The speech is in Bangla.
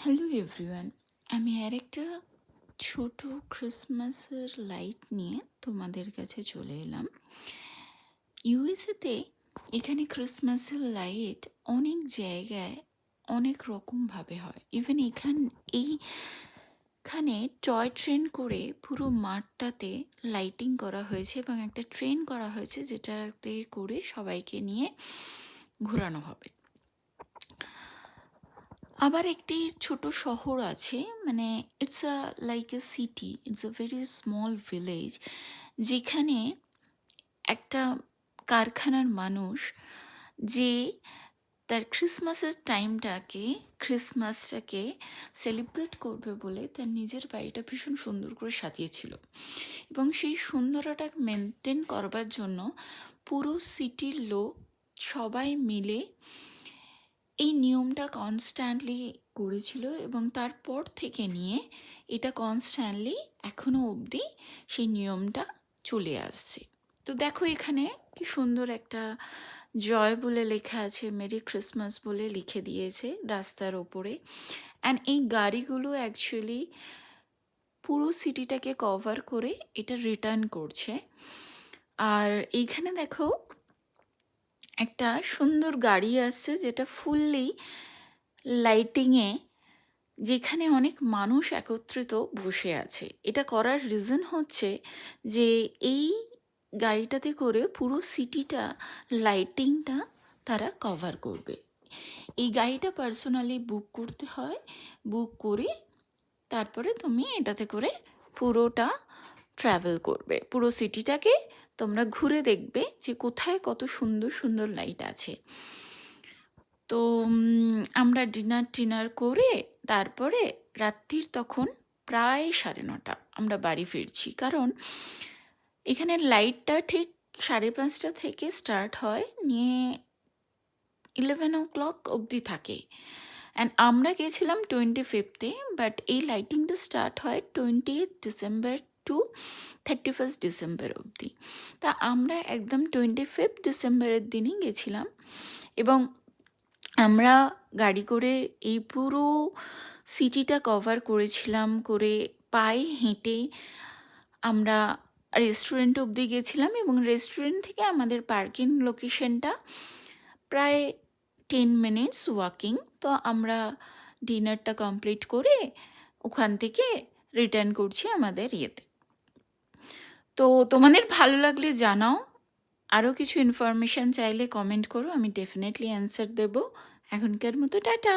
হ্যালো এভরিওয়ান, আমি আরেকটা ছোট ক্রিসমাসের লাইট নিয়ে তোমাদের কাছে চলে এলাম। ইউএসএতে এখানে ক্রিসমাসের লাইট অনেক জায়গায় অনেক রকমভাবে হয়। ইভেন এইখানে টয় ট্রেন করে পুরো মাঠটাতে লাইটিং করা হয়েছে এবং একটা ট্রেন করা হয়েছে যেটাতে করে সবাইকে নিয়ে ঘোরানো হবে। আবার একটি ছোট শহর আছে, মানে it's like a city, it's a very small village, যেখানে একটা কারখানার মানুষ যে তার ক্রিসমাসটাকে সেলিব্রেট করবে বলে তার নিজের বাড়িটা ভীষণ সুন্দর করে সাজিয়েছিল এবং সেই সুন্দরতাটাকে মেনটেন করবার জন্য পুরো সিটির লোক সবাই মিলে এই নিয়মটা কনস্ট্যান্টলি করেছিল এবং তারপর থেকে নিয়ে এটা কনস্ট্যান্টলি এখনও অবধি সেই নিয়মটা চলে আসছে। তো দেখো এখানে কি সুন্দর একটা জয় বলে লেখা আছে, মেরি ক্রিসমাস বলে লিখে দিয়েছে রাস্তার ওপরে। অ্যান্ড এই গাড়িগুলো অ্যাকচুয়ালি পুরো সিটিটাকে কভার করে এটা রিটার্ন করছে। আর এইখানে দেখো একটা সুন্দর গাড়ি আসছে যেটা ফুললি লাইটিংয়ে, যেখানে অনেক মানুষ একত্রিত বসে আছে। এটা করার রিজন হচ্ছে যে এই গাড়িটাতে করে পুরো সিটিটা লাইটিংটা তারা কভার করবে। এই গাড়িটা পার্সোনালি বুক করতে হয়, বুক করে তারপরে তুমি এটাতে করে পুরোটা ট্রাভেল করবে, পুরো সিটিটাকে তোমরা ঘুরে দেখবে যে কোথায় কত সুন্দর সুন্দর লাইট আছে। তো আমরা ডিনার করে তারপরে রাত্রির তখন প্রায় 9:30 আমরা বাড়ি ফিরছি, কারণ এখানে লাইটটা ঠিক 5:30 থেকে স্টার্ট হয়, নিয়ে 11 o'clock অবধি থাকে। অ্যান্ড আমরা গেছিলাম 25th, বাট এই লাইটিংটা স্টার্ট হয় 20th December two 31st December অবধি। তা আমরা একদম 25th ডিসেম্বরের দিনই গেছিলাম এবং আমরা গাড়ি করে এই পুরো সিটিটা কভার করেছিলাম, করে পায়ে হেঁটে আমরা রেস্টুরেন্ট অবধি গেছিলাম এবং রেস্টুরেন্ট থেকে আমাদের পার্কিং লোকেশনটা প্রায় 10 মিনিটস ওয়াকিং। তো আমরা ডিনারটা কমপ্লিট করে ওখান থেকে রিটার্ন করছি আমাদের ইয়েতে। তো তোমাদের ভালো লাগলে জানাও, আরও কিছু ইনফরমেশান চাইলে কমেন্ট করো, আমি ডেফিনেটলি অ্যান্সার দেবো। এখনকার মতো টাটা।